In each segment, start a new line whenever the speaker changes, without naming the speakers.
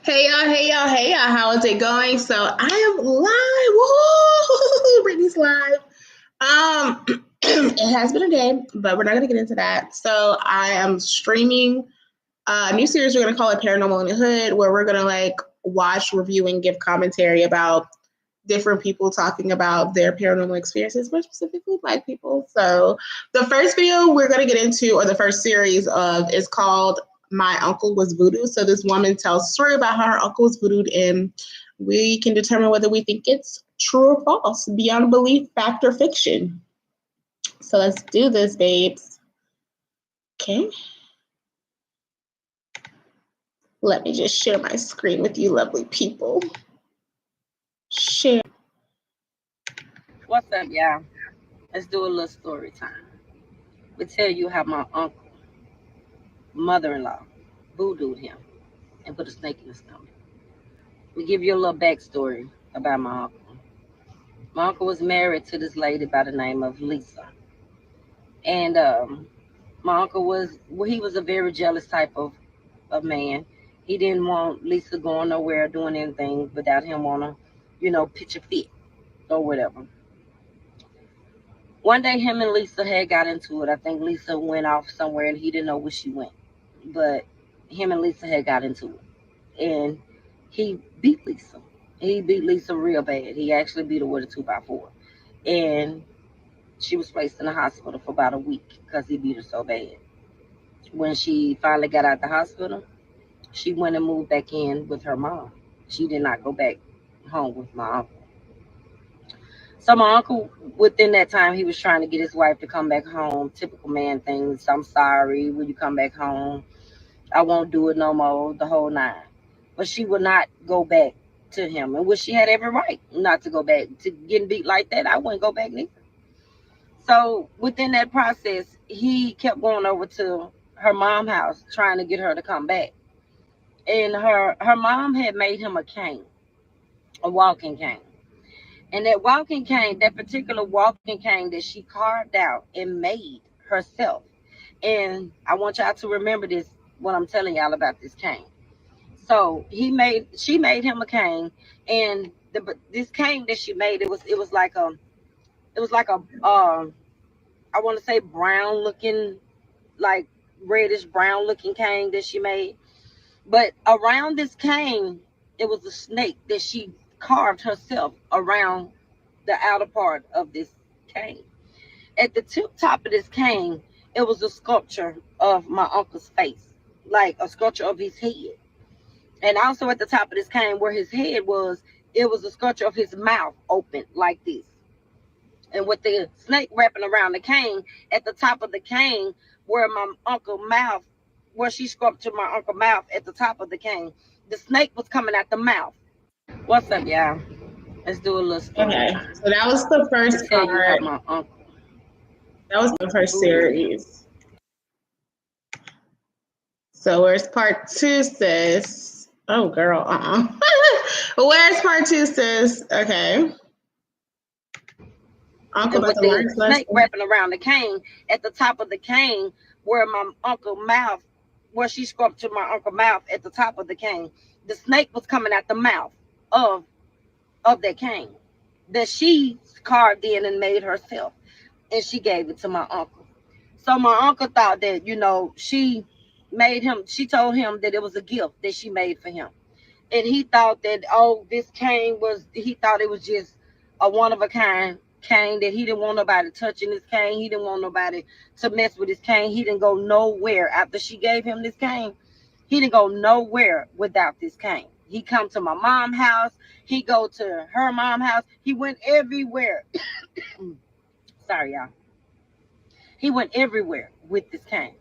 Hey y'all, hey y'all, hey y'all, how is it going? So I am live. Woohoo! Brittany's live. It has been a day, but we're not gonna get into that. So I am streaming a new series. We're gonna call it Paranormal in the Hood, where we're gonna watch, review, and give commentary about different people talking about their paranormal experiences, more specifically Black people. So the first video we're gonna get into, or the first series of, is called My Uncle Was Voodoo. So this woman tells a story about how her uncle was voodooed, and we can determine whether we think it's true or false, beyond belief, fact, or fiction. So let's do this, babes. Okay. Let me just share my screen with you lovely people. Share.
What's up, y'all? Let's do a little story time. We tell you how my uncle, mother-in-law, voodooed him and put a snake in his stomach. We give you a little backstory about my uncle. My uncle was married to this lady by the name of Lisa, and my uncle he was a very jealous type of man. He didn't want Lisa going nowhere, doing anything without him wanna, pitch a fit or whatever. One day, him and Lisa had got into it. I think Lisa went off somewhere and he didn't know where she went. But him and Lisa had got into it. And he beat Lisa. He beat Lisa real bad. He actually beat her with a 2x4. And she was placed in the hospital for about a week because he beat her so bad. When she finally got out the hospital, she went and moved back in with her mom. She did not go back home with my uncle. So my uncle, within that time, he was trying to get his wife to come back home. Typical man things. I'm sorry. Will you come back home? I won't do it no more. The whole nine. But she would not go back to him, and which she had every right not to go back to getting beat like that. I wouldn't go back neither. So within that process, he kept going over to her mom's house trying to get her to come back. And her mom had made him a cane, a walking cane. And that walking cane, that particular walking cane that she carved out and made herself. And I want y'all to remember this when I'm telling y'all about this cane. So she made him a cane, and this cane that she made, it was like a I want to say brown looking, like reddish brown looking cane that she made. But around this cane, it was a snake that she carved herself around the outer part of this cane. At the top of this cane, it was a sculpture of my uncle's face, like a sculpture of his head. And also at the top of this cane, where his head was, it was a sculpture of his mouth open like this. And with the snake wrapping around the cane, at the top of the cane, where my uncle mouth, where she sculptured my uncle mouth at the top of the cane, the snake was coming out the mouth. What's up, y'all? Let's do a little story
Okay,
time.
so that was the
To
first
tell you how
part.
my uncle
That was the first
voodooed him.
series. So where's part two, sis? Oh, girl, Where's part two, sis? Okay. Uncle
And
about
with
to learn
the
his
snake
lesson.
wrapping around the cane, at the top of the cane, where my uncle mouth, where she sculptured my uncle mouth at the top of the cane, the snake was coming out the mouth of of that cane that she carved in and made herself, and she gave it to my uncle. So my uncle thought that, she told him that it was a gift that she made for him. And he thought that, oh, this cane he thought it was just a one of a kind cane, that he didn't want nobody touching his cane. He didn't want nobody to mess with his cane. He didn't go nowhere after she gave him this cane. He didn't go nowhere without this cane. He come to my mom's house. He go to her mom's house. He went everywhere. Sorry, y'all. He went everywhere with this cane.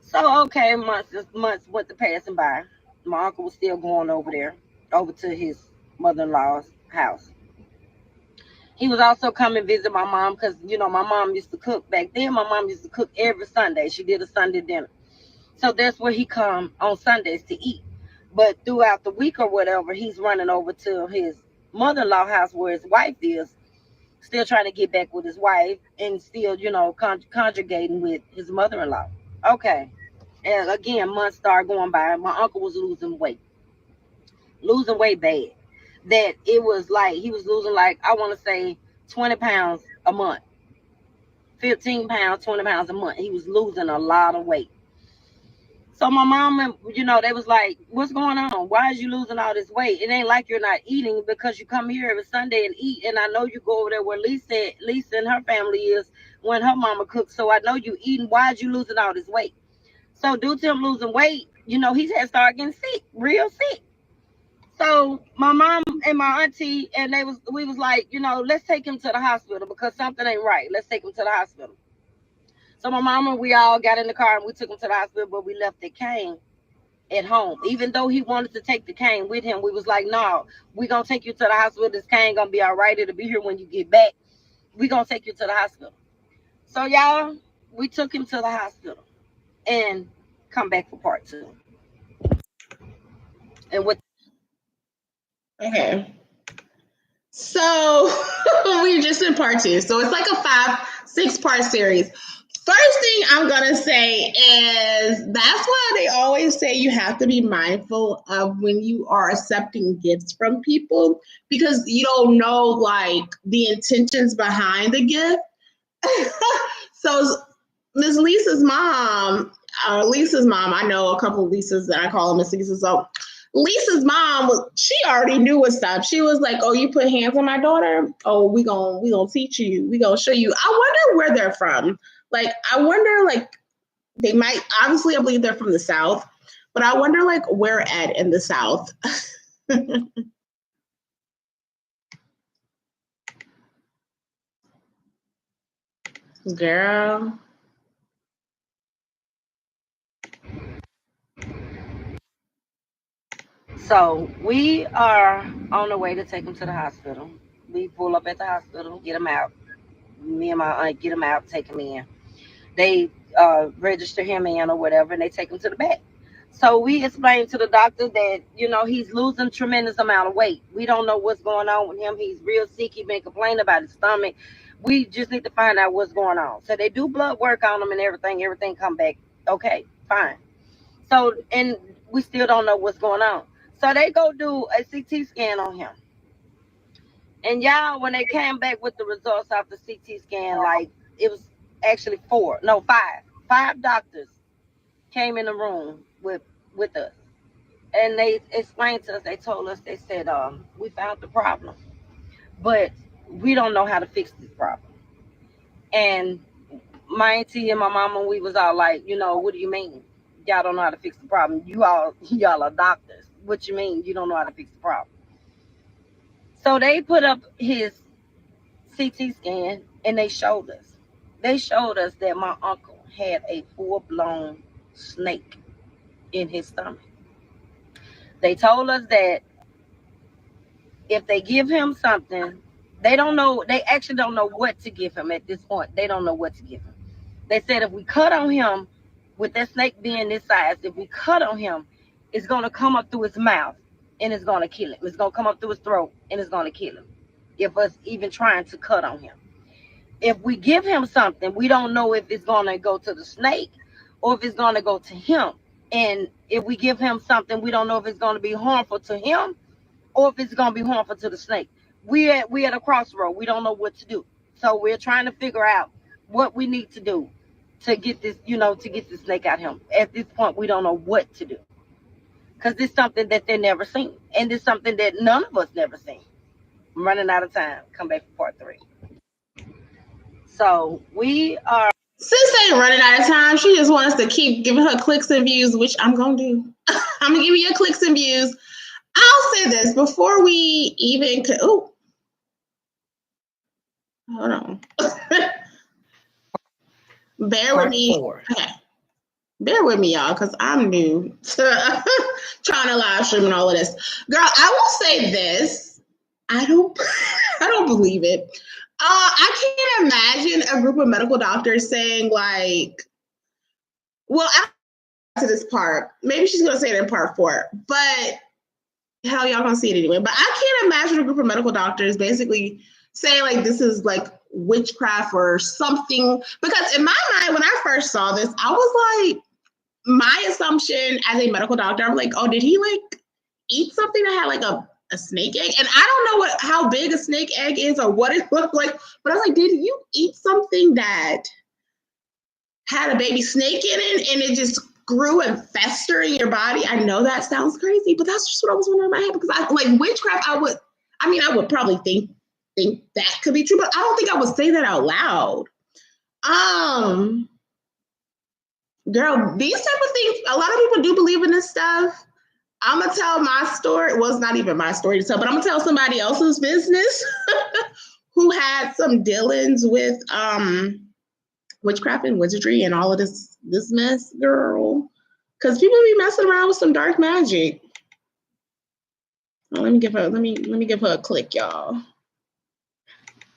So okay, months went to passing by. My uncle was still going over there, over to his mother-in-law's house. He was also coming visit my mom because my mom used to cook back then. My mom used to cook every Sunday. She did a Sunday dinner, so that's where he come on Sundays to eat. But throughout the week or whatever, he's running over to his mother-in-law house where his wife is, still trying to get back with his wife, and still conjugating with his mother-in-law. Okay. And again, months started going by. My uncle was losing weight bad. That it was like he was losing, like, I want to say 20 pounds a month, 15 pounds, 20 pounds a month. He was losing a lot of weight. So my mom, and they was like, "What's going on? Why is you losing all this weight? It ain't like you're not eating, because you come here every Sunday and eat. And I know you go over there where Lisa and her family is when her mama cooks. So I know you eating. Why is you losing all this weight?" So due to him losing weight, he had started getting sick, real sick. So my mom and my auntie and we was like, let's take him to the hospital because something ain't right. Let's take him to the hospital. So my mom and we all got in the car and we took him to the hospital, but we left the cane at home. Even though he wanted to take the cane with him, we was like, no, we gonna take you to the hospital. This cane gonna be all right. It'll be here when you get back. We gonna take you to the hospital. So y'all, we took him to the hospital and come back for part 2. And with
Okay. So we just in part 2. So it's like a 5-6 part series. First thing I'm going to say is that's why they always say you have to be mindful of when you are accepting gifts from people, because you don't know like the intentions behind the gift. So Miss Lisa's mom, I know a couple of Lisas that I call them Miss Lisa. So Lisa's mom she already knew what's up. She was like, "Oh, you put hands on my daughter? Oh, we gonna teach you. We gonna show you." I wonder where they're from. Like, I wonder, like, they might, obviously, I believe they're from the South, but I wonder, like, where at in the South. Girl.
So we are on the way to take him to the hospital. We pull up at the hospital, get him out. Me and my aunt get him out, take him in. They register him in or whatever, and they take him to the back. So we explained to the doctor that he's losing tremendous amount of weight. We don't know what's going on with him. He's real sick. He's been complaining about his stomach. We just need to find out what's going on. So they do blood work on him and everything. Everything come back okay, fine. So, and we still don't know what's going on. So they go do a CT scan on him. And y'all, when they came back with the results of the CT scan, like, it was actually five doctors came in the room with us, and they explained to us. They told us, they said, we found the problem, but we don't know how to fix this problem. And my auntie and my mama, we was all like, what do you mean? Y'all don't know how to fix the problem? Y'all are doctors. What you mean you don't know how to fix the problem? So they put up his CT scan and they showed us. They showed us that my uncle had a full blown snake in his stomach. They told us that if they give him something, they actually don't know what to give him at this point. They don't know what to give him. They said if we cut on him, with that snake being this size, if we cut on him, it's going to come up through his mouth and it's going to kill him. It's going to come up through his throat and it's going to kill him. If us even trying to cut on him. If we give him something, we don't know if it's going to go to the snake or if it's going to go to him. And if we give him something, we don't know if it's going to be harmful to him or if it's going to be harmful to the snake. We at a crossroad. We don't know what to do. So we're trying to figure out what we need to do to get this, to get this snake out of him. At this point, we don't know what to do. Because it's something that they never seen. And it's something that none of us never seen. I'm running out of time. Come back for part 3. So we are.
Sis ain't running out of time. She just wants to keep giving her clicks and views, which I'm going to do. I'm going to give you your clicks and views. I'll say this before we even could. Oh, hold on. Bear with me. Okay. Bear with me, y'all, because I'm new to trying to live stream and all of this. Girl, I will say this. I don't believe it. I can't imagine a group of medical doctors saying like, well, to this part, maybe she's gonna say it in part 4, but hell, y'all gonna see it anyway. But I can't imagine a group of medical doctors basically saying like this is like witchcraft or something. Because in my mind, when I first saw this, I was like, my assumption as a medical doctor, I'm like, oh, did he like eat something that had like a snake egg? And I don't know how big a snake egg is or what it looked like, but I was like, did you eat something that had a baby snake in it and it just grew and festered in your body? I know that sounds crazy, but that's just what I was wondering in my head, because I like witchcraft. I would probably think that could be true, but I don't think I would say that out loud. Girl, these type of things, a lot of people do believe in this stuff. I'm gonna tell my story. Well, it's not even my story to tell, but I'm gonna tell somebody else's business who had some dealings with witchcraft and wizardry and all of this mess, girl. Because people be messing around with some dark magic. Well, let me give her a click, y'all.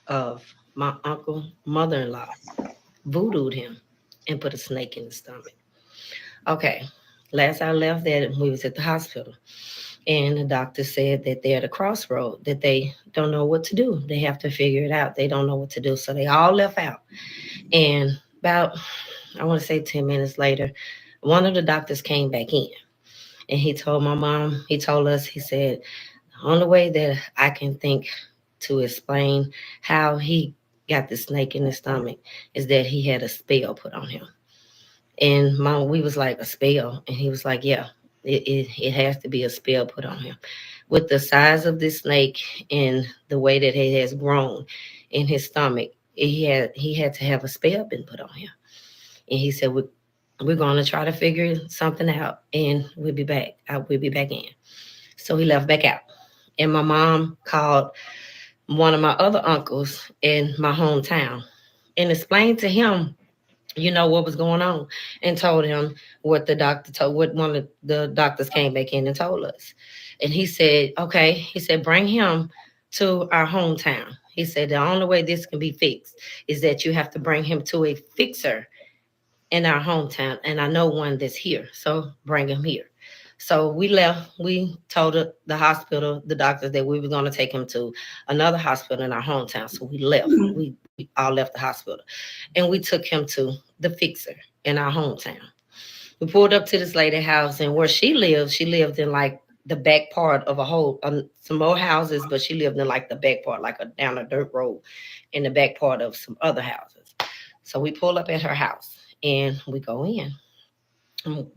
Of my uncle mother-in-law voodooed him and put a snake in his stomach. Okay, last I left that we was at the hospital, and the doctor said that they're at a crossroad, that they don't know what to do. They have to figure it out. They don't know what to do, so they all left out. And about, I want to say 10 minutes later, one of the doctors came back in, and he told my mom, he told us, he said, the only way that I can think to explain how he got the snake in his stomach is that he had a spell put on him. And mom, we was like, a spell? And he was like, yeah, it has to be a spell put on him. With the size of this snake and the way that it has grown in his stomach, he had to have a spell been put on him. And he said, we're going to try to figure something out, and we'll be back. We'll be back in. So he left back out. And my mom called one of my other uncles in my hometown and explained to him, what was going on, and told him what the doctor told, what one of the doctors came back in and told us. And he said, okay, he said, bring him to our hometown. He said, the only way this can be fixed is that you have to bring him to a fixer in our hometown. And I know one that's here. So bring him here. So we left. We told the hospital, the doctors, that we were going to take him to another hospital in our hometown. So we left. We all left the hospital, and we took him to the fixer in our hometown. We pulled up to this lady's house, and where she lived in like the back part of a whole, some more houses, but she lived in like the back part, like down a dirt road in the back part of some other houses. So we pull up at her house and we go in.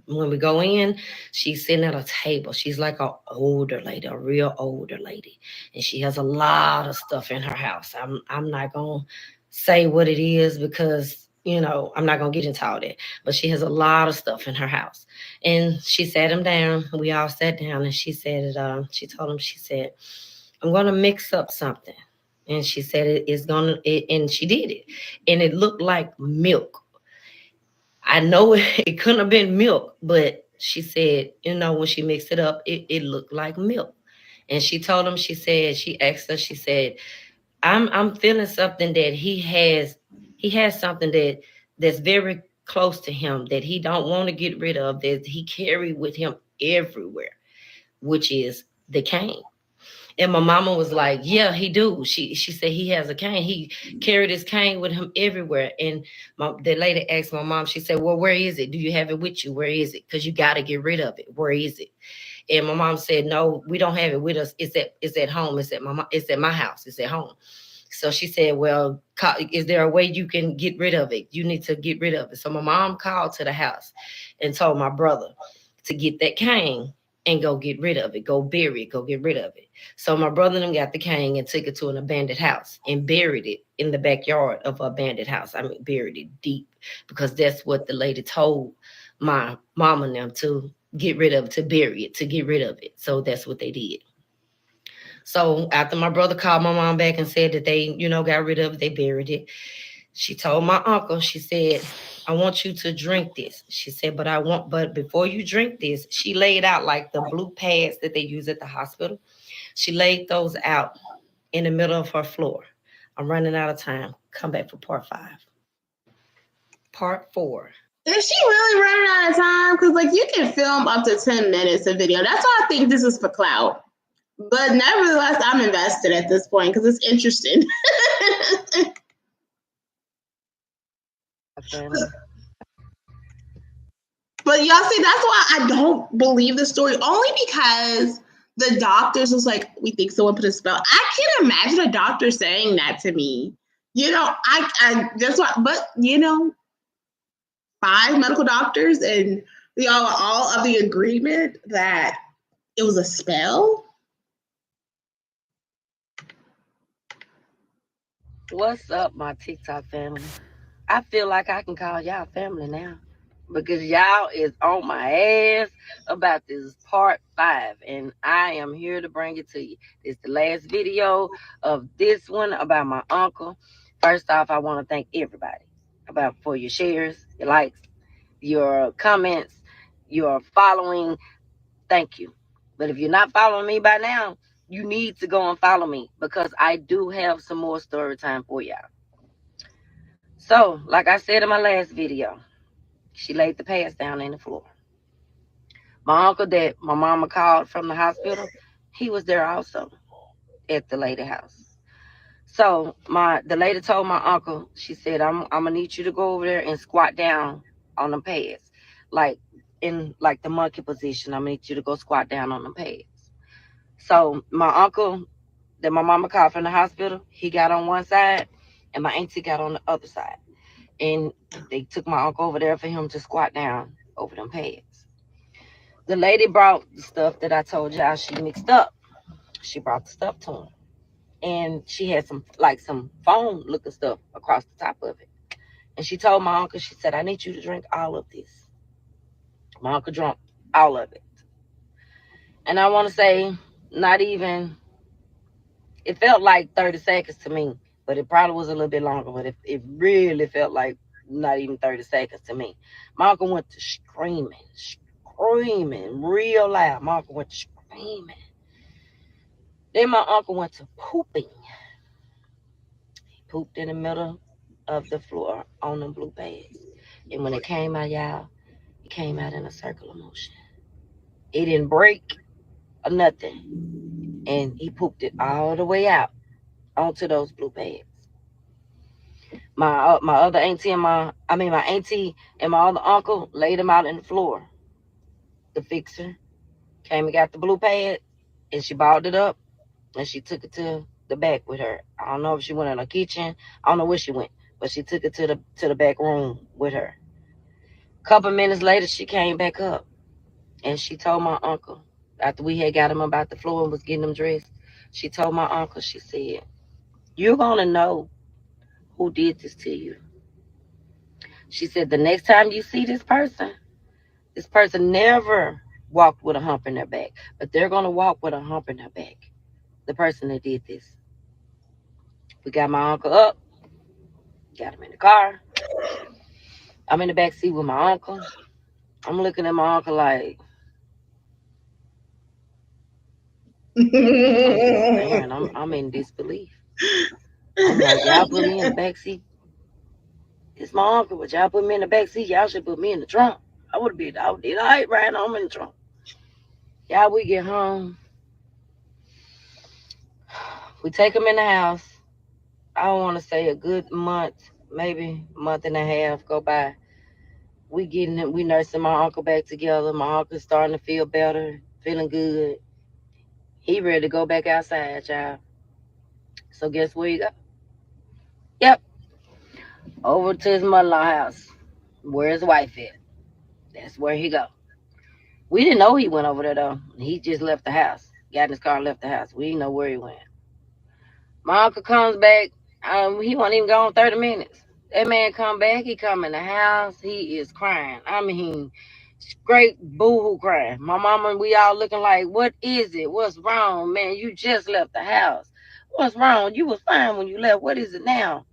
When we go in, she's sitting at a table. She's like an older lady, a real older lady, and she has a lot of stuff in her house. I'm not gonna say what it is because I'm not gonna get into all that. But she has a lot of stuff in her house, and she sat him down. We all sat down, and she said, she told him, she said, "I'm gonna mix up something," and she said and she did it, and it looked like milk. I know it couldn't have been milk, but she said, when she mixed it up, it looked like milk. And she told him, she asked her, she said, I'm feeling something that he has something that's very close to him that he don't want to get rid of, that he carry with him everywhere, which is the cane. And my mama was like, yeah, he do. She said he has a cane. He carried his cane with him everywhere. And the lady asked my mom, she said, well, where is it? Do you have it with you? Where is it? Because you got to get rid of it. Where is it? And my mom said, no, we don't have it with us. It's at home. It's at my house. It's at home. So she said, well, is there a way you can get rid of it? You need to get rid of it. So my mom called to the house and told my brother to get that cane and go get rid of it. Go bury it. Go get rid of it. So my brother and them got the cane and took it to an abandoned house and buried it in the backyard of an abandoned house. I mean, buried it deep, because that's what the lady told my mom and them to get rid of, to bury it, to get rid of it. So that's what they did. So after my brother called my mom back and said that they, got rid of it, they buried it. She told my uncle, she said, I want you to drink this. She said, but before you drink this, she laid out like the blue pads that they use at the hospital. She laid those out in the middle of her floor. I'm running out of time. Come back for part 5. Part 4.
Is she really running out of time? Because like you can film up to 10 minutes of video. That's why I think this is for clout. But nevertheless, I'm invested at this point because it's interesting. But y'all see, that's why I don't believe the story. Only because the doctors was like, we think someone put a spell. I can't imagine a doctor saying that to me. I just what, but 5 medical doctors, and we all of the agreement that it was a spell.
What's up, my TikTok family? I feel like I can call y'all family now because y'all is on my ass about this part 5, and I am here to bring it to you. It's the last video of this one about my uncle. First off, I want to thank everybody about for your shares, your likes, your comments, your following. Thank you. But if you're not following me by now, you need to go and follow me because I do have some more story time for y'all. So, like I said in my last video, she laid the past down in the floor. My uncle that my mama called from the hospital, he was there also at the lady house. So the lady told my uncle, she said, I'm gonna need you to go over there and squat down on them pads. Like in like the monkey position. I'm gonna need you to go squat down on them pads. So my uncle that my mama called from the hospital, he got on one side and my auntie got on the other side. And they took my uncle over there for him to squat down over them pads. The lady brought the stuff that I told y'all she mixed up. She brought the stuff to him. And she had some foam looking stuff across the top of it. And she told my uncle, she said, I need you to drink all of this. My uncle drank all of it. And I want to say, not even, it felt like 30 seconds to me, but it probably was a little bit longer, but it really felt like not even 30 seconds to me. My uncle went to screaming real loud. My uncle went to screaming. Then my uncle went to pooping. He pooped in the middle of the floor on them blue pads. And when it came out, y'all, it came out in a circular motion. It didn't break or nothing. And he pooped it all the way out onto those blue pads. My other auntie and my auntie and my other uncle laid him out in the floor. The fixer came and got the blue pad, and she balled it up and she took it to the back with her. I don't know if she went in the kitchen. I don't know where she went, but she took it to the back room with her. Couple minutes later, she came back up and she told my uncle after we had got him about the floor and was getting him dressed. She told my uncle, she said, "You're gonna know who did this to you." She said, "The next time you see this person never walked with a hump in their back, but they're gonna walk with a hump in their back. The person that did this." We got my uncle up, got him in the car. I'm in the back seat with my uncle. I'm looking at my uncle like I'm just staring. I'm in disbelief. I'm like, y'all put me in the back seat. It's my uncle, but y'all put me in the back seat. Y'all should put me in the trunk. I would have been out there. I ain't riding. I'm in the trunk. Y'all, we get home. We take him in the house. I don't want to say a good month, maybe a month and a half go by. We nursing my uncle back together. My uncle's starting to feel better, feeling good. He ready to go back outside, y'all. So guess where he go? Yep, over to his mother-in-law house, where his wife at. That's where he go. We didn't know he went over there though. He just left the house. Got in his car and left the house. We didn't know where he went. My uncle comes back. He wasn't even gone 30 minutes. That man come back. He come in the house. He is crying. I mean, straight boohoo crying. My mama and we all looking like, what is it? What's wrong, man? You just left the house. What's wrong? You was fine when you left. What is it now?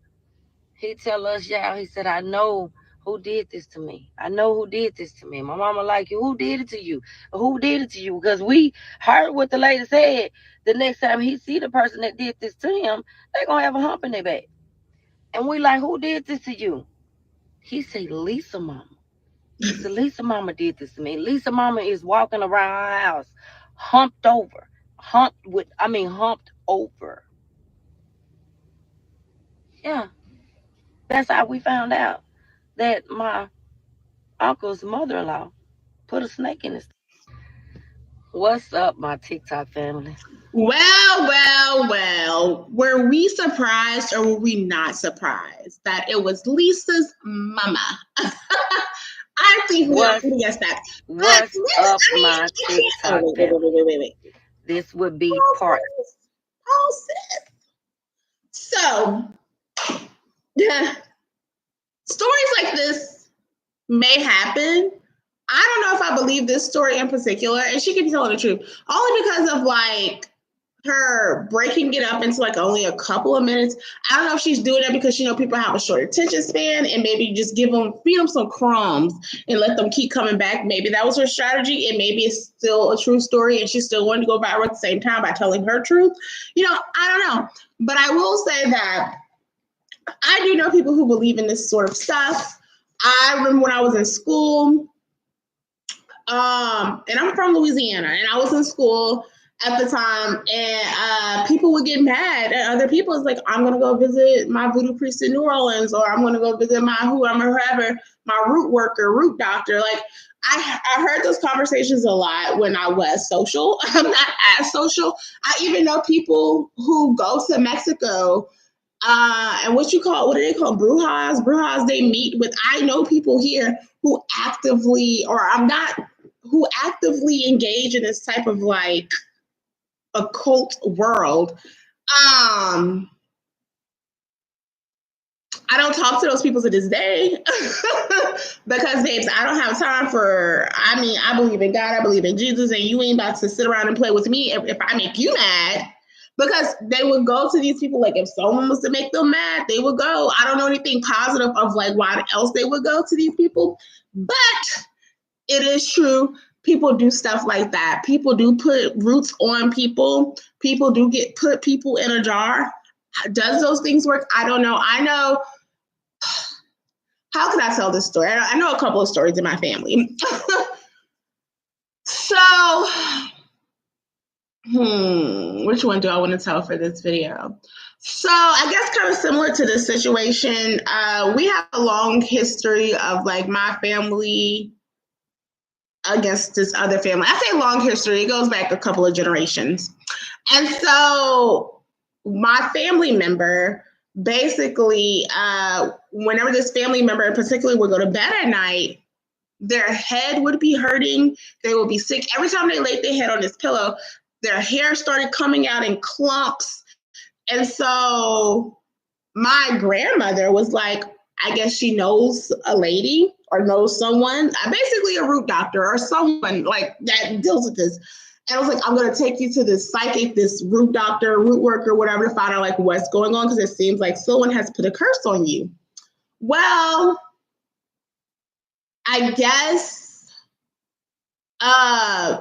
He tell us, y'all, he said, I know who did this to me. I know who did this to me. My mama like, who did it to you? Who did it to you? Because we heard what the lady said. The next time he see the person that did this to him, they going to have a hump in their back. And we like, who did this to you? He said, Lisa mama. He said, Lisa mama did this to me. Lisa mama is walking around our house humped over. Humped over. Yeah, that's how we found out that my uncle's mother-in-law Put a snake in his. What's up, my TikTok family?
Well. Were we surprised or were we not surprised that it was Lisa's mama? I think we
What's
already guessed that.
What's up, my
Oh,
TikTok family?
wait.
This would be part.
Oh, sis. So, yeah, stories like this may happen. I don't know if I believe this story in particular, and she could be telling the truth, only because of like her breaking it up into like only a couple of minutes. I don't know if she's doing it because people have a short attention span, and maybe just feed them some crumbs and let them keep coming back. Maybe that was her strategy, and maybe it's still a true story, and she still wanted to go viral at the same time by telling her truth. I don't know, but I will say that I do know people who believe in this sort of stuff. I remember when I was in school. And I'm from Louisiana, and I was in school at the time, and people would get mad at other people. It's like, I'm gonna go visit my voodoo priest in New Orleans, or I'm gonna go visit my root doctor. Like, I heard those conversations a lot when I was social. I'm not as social. I even know people who go to Mexico, and what do they call brujas they meet with. I know people here who actively engage in this type of like occult world. I don't talk to those people to this day because, babes, I don't have time I believe in God, I believe in Jesus, and you ain't about to sit around and play with me if I make you mad. Because they would go to these people, like if someone was to make them mad, they would go. I don't know anything positive of like why else they would go to these people, but it is true. People do stuff like that. People do put roots on people. People do put people in a jar. Does those things work? I don't know. I know. How can I tell this story? I know a couple of stories in my family. So, which one do I want to tell for this video? So I guess kind of similar to this situation, we have a long history of like my family against this other family. I say long history, it goes back a couple of generations. And so my family member, basically, whenever this family member in particular would go to bed at night, their head would be hurting. They would be sick. Every time they laid their head on this pillow, their hair started coming out in clumps. And so my grandmother was like, I guess she knows a lady or knows someone, basically a root doctor or someone like that deals with this. And I was like, I'm going to take you to this psychic, this root doctor, root worker, whatever, to find out like what's going on, because it seems like someone has put a curse on you. Well, I guess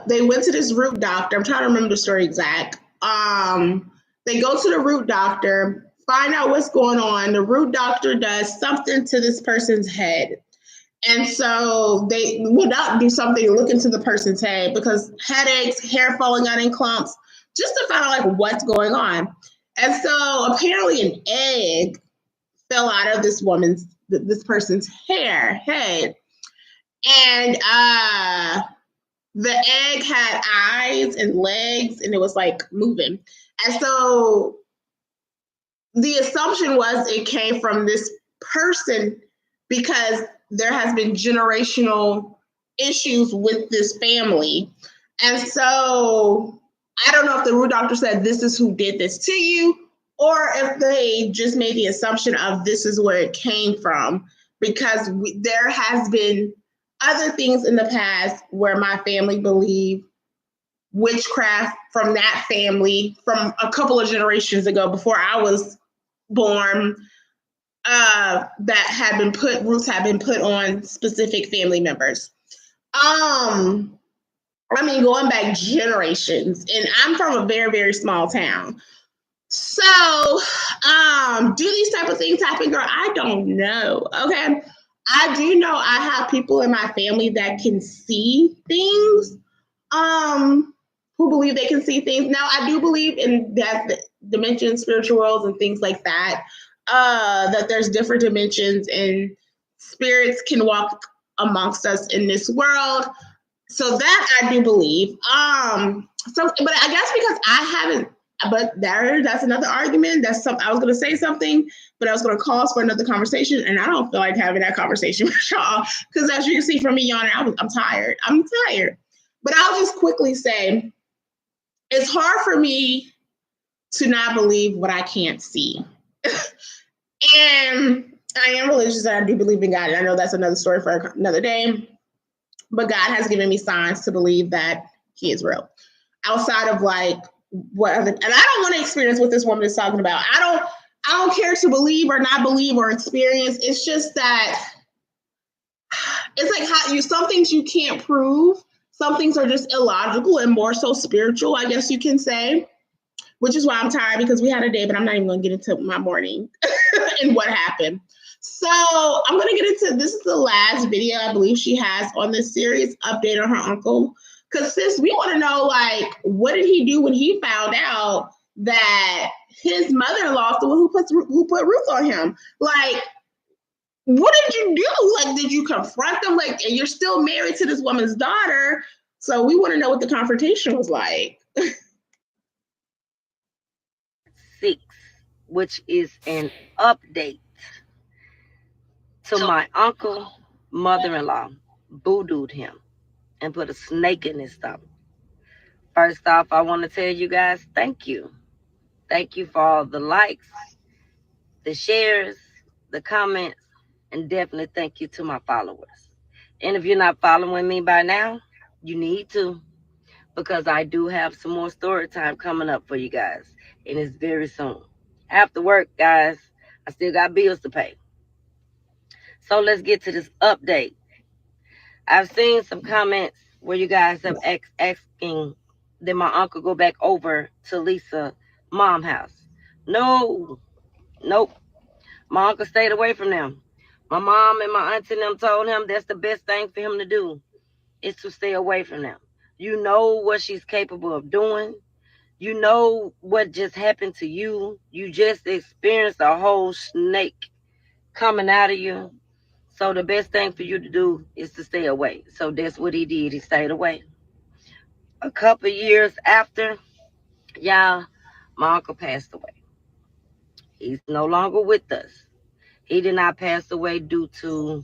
they went to this root doctor. I'm trying to remember the story exact. They go to the root doctor, find out what's going on. The root doctor does something to this person's head. And so they would not do something, look into the person's head, because headaches, hair falling out in clumps, just to find out like what's going on. And so apparently an egg fell out of this person's head. And the egg had eyes and legs, and it was like moving. And so the assumption was it came from this person because there has been generational issues with this family. And so I don't know if the root doctor said this is who did this to you, or if they just made the assumption of this is where it came from, because there has been other things in the past where my family believed witchcraft from that family from a couple of generations ago before I was born, that roots had been put on specific family members. Going back generations, and I'm from a very, very small town. So, do these type of things happen, girl? I don't know. Okay. I do know I have people in my family that can see things, who believe they can see things. Now, I do believe in that dimension, spiritual worlds, and things like that, that there's different dimensions and spirits can walk amongst us in this world. So that I do believe. But I guess because I haven't, but that's another argument. That's something I was going to say something, but I was going to cause for another conversation, and I don't feel like having that conversation with y'all because, as you can see from me yawning, I'm tired. I'm tired. But I'll just quickly say, it's hard for me to not believe what I can't see, and I am religious, and I do believe in God. And I know that's another story for another day. But God has given me signs to believe that He is real. Outside of like what other, and I don't want to experience what this woman is talking about. I don't care to believe or not believe or experience. It's just that it's like how you some things you can't prove. Some things are just illogical and more so spiritual, I guess you can say. Which is why I'm tired because we had a day, but I'm not even going to get into my morning and what happened. So I'm going to get into this is the last video I believe she has on this series, update on her uncle. Because sis, we want to know like what did he do when he found out that his mother-in-law is the one who put Ruth on him? Like, what did you do? Like, did you confront them? Like, and you're still married to this woman's daughter. So we want to know what the confrontation was like.
6, which is an update to my uncle, mother-in-law, voodooed him and put a snake in his stomach. First off, I want to tell you guys thank you. Thank you for all the likes, the shares, the comments, and definitely thank you to my followers. And if you're not following me by now, you need to because I do have some more story time coming up for you guys, and it's very soon. I have to work, guys. I still got bills to pay. So let's get to this update. I've seen some comments where you guys have asking did my uncle go back over to Lisa mom house. No, nope. My uncle stayed away from them. My mom and my auntie and them told him that's the best thing for him to do is to stay away from them. You know what she's capable of doing. You know what just happened to you. You just experienced a whole snake coming out of you. So the best thing for you to do is to stay away. So that's what he did. He stayed away. A couple years after, y'all, my uncle passed away. He's no longer with us. He did not pass away due to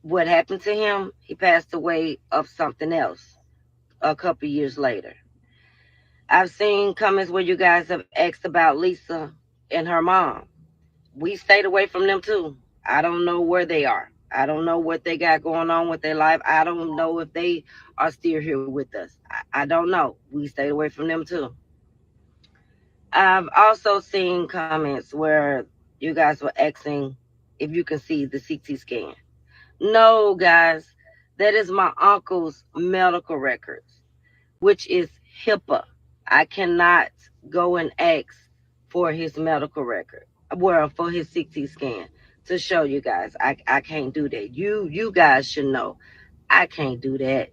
what happened to him. He passed away of something else a couple years later. I've seen comments where you guys have asked about Lisa and her mom. We stayed away from them too. I don't know where they are. I don't know what they got going on with their life. I don't know if they are still here with us. I don't know. We stayed away from them too. I've also seen comments where you guys were asking if you can see the CT scan. No, guys, that is my uncle's medical records, which is HIPAA. I cannot go and ask for his medical record, well, for his CT scan to show you guys. I can't do that. You guys should know I can't do that.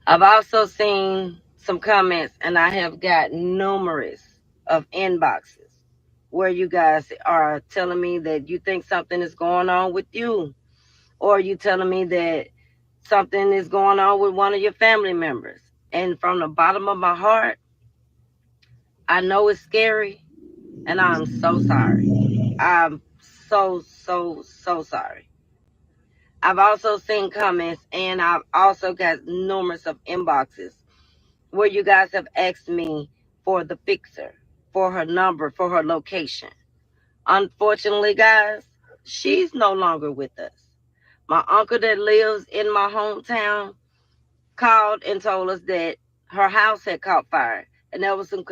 I've also seen some comments, and I have got numerous of inboxes where you guys are telling me that you think something is going on with you, or you telling me that something is going on with one of your family members. And from the bottom of my heart, I know it's scary, and I'm so sorry. I'm so sorry. I've also seen comments, and I've also got numerous of inboxes where you guys have asked me for the fixer, for her number, for her location. Unfortunately, guys, she's no longer with us. My uncle that lives in my hometown called and told us that her house had caught fire, and that was a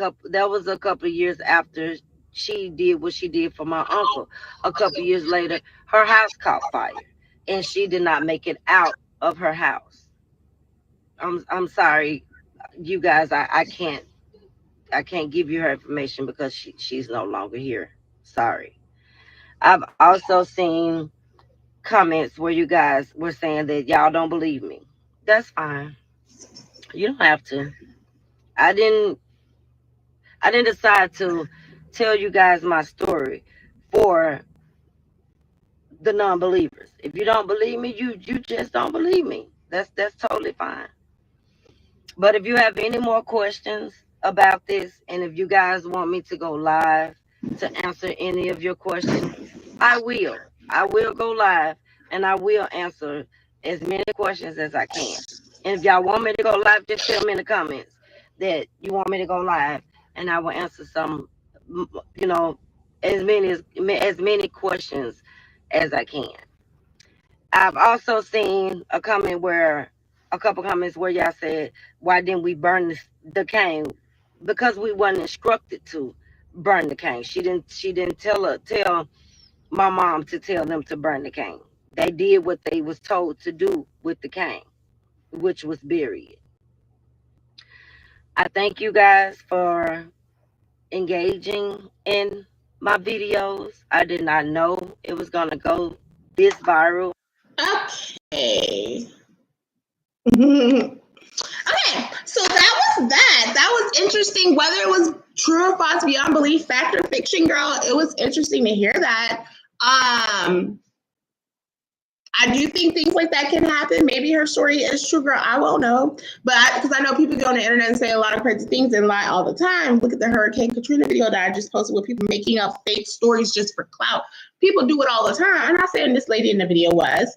couple of years after she did what she did for my uncle. A couple of years later, her house caught fire, and she did not make it out of her house. I'm sorry, you guys. I can't give you her information because she's no longer here. Sorry. I've also seen comments where you guys were saying that y'all don't believe me. That's fine. You don't have to. I didn't I didn't decide to tell you guys my story for the non-believers. If you don't believe me, you just don't believe me. That's totally fine. But if you have any more questions about this, and if you guys want me to go live to answer any of your questions, I will. I will go live and I will answer as many questions as I can. And if y'all want me to go live, just tell me in the comments that you want me to go live, and I will answer some, you know, as many questions as I can. I've also seen a couple comments where y'all said, why didn't we burn the cane? Because we weren't instructed to burn the cane. She didn't tell my mom to tell them to burn the cane. They did what they was told to do with the cane, which was bury it. I thank you guys for engaging in my videos. I did not know it was gonna go this viral.
Okay. Okay, so that was that. That was interesting. Whether it was true or false, beyond belief, fact or fiction, girl, it was interesting to hear that. I do think things like that can happen. Maybe her story is true, girl. I won't know. But because I know people go on the internet and say a lot of crazy things and lie all the time. Look at the Hurricane Katrina video that I just posted with people making up fake stories just for clout. People do it all the time. I'm not saying this lady in the video was.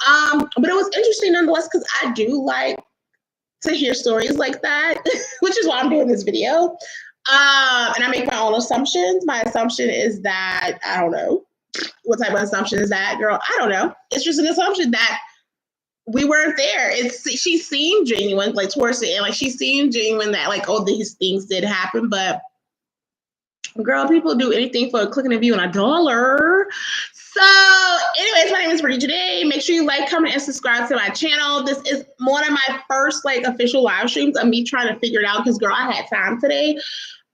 But it was interesting nonetheless because I do like to hear stories like that, which is why I'm doing this video. And I make my own assumptions. My assumption is that, I don't know. What type of assumption is that, girl? I don't know. It's just an assumption that we weren't there. She seemed genuine, like towards the end, like she seemed genuine that like, oh, these things did happen, but girl, people do anything for a click and a view and $1. So, anyways, my name is Brittany today. Make sure you like, comment, and subscribe to my channel. This is one of my first like official live streams of me trying to figure it out because girl, I had time today.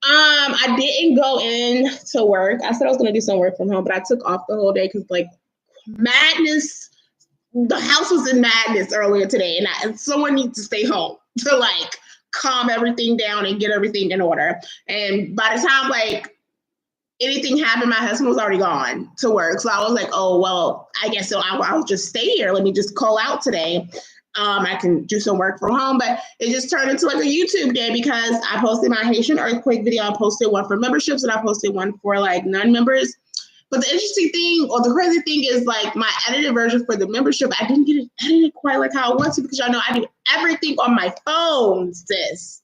I didn't go in to work. I said I was gonna do some work from home, but I took off the whole day because like madness. The house was in madness earlier today, and someone needs to stay home to like calm everything down and get everything in order. And by the time like anything happened, my husband was already gone to work. So I was like, oh well, I guess so. I'll just stay here. Let me just call out today. I can do some work from home, but it just turned into like a YouTube day because I posted my Haitian earthquake video. I posted one for memberships and I posted one for like non-members. But the interesting thing or the crazy thing is like my edited version for the membership, I didn't get it edited quite like how I want to because y'all know I do everything on my phone, sis.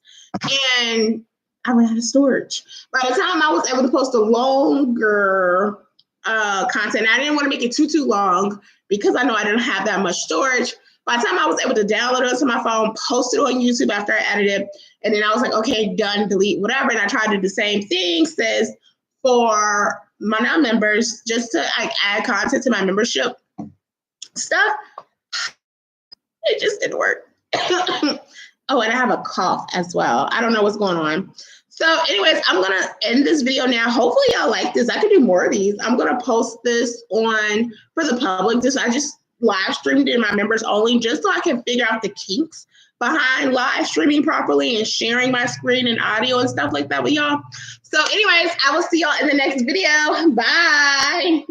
And I ran out of storage. By the time I was able to post a longer content, I didn't want to make it too long because I know I didn't have that much storage. By the time I was able to download it onto my phone, post it on YouTube after I edited, and then I was like, okay, done, delete, whatever. And I tried to do the same thing, sis, for my non-members, just to like add content to my membership stuff. It just didn't work. Oh, and I have a cough as well. I don't know what's going on. So anyways, I'm going to end this video now. Hopefully y'all like this. I could do more of these. I'm going to post this on for the public. I just live streamed it in my members only just so I can figure out the kinks behind live streaming properly and sharing my screen and audio and stuff like that with y'all. So anyways, I will see y'all in the next video. Bye.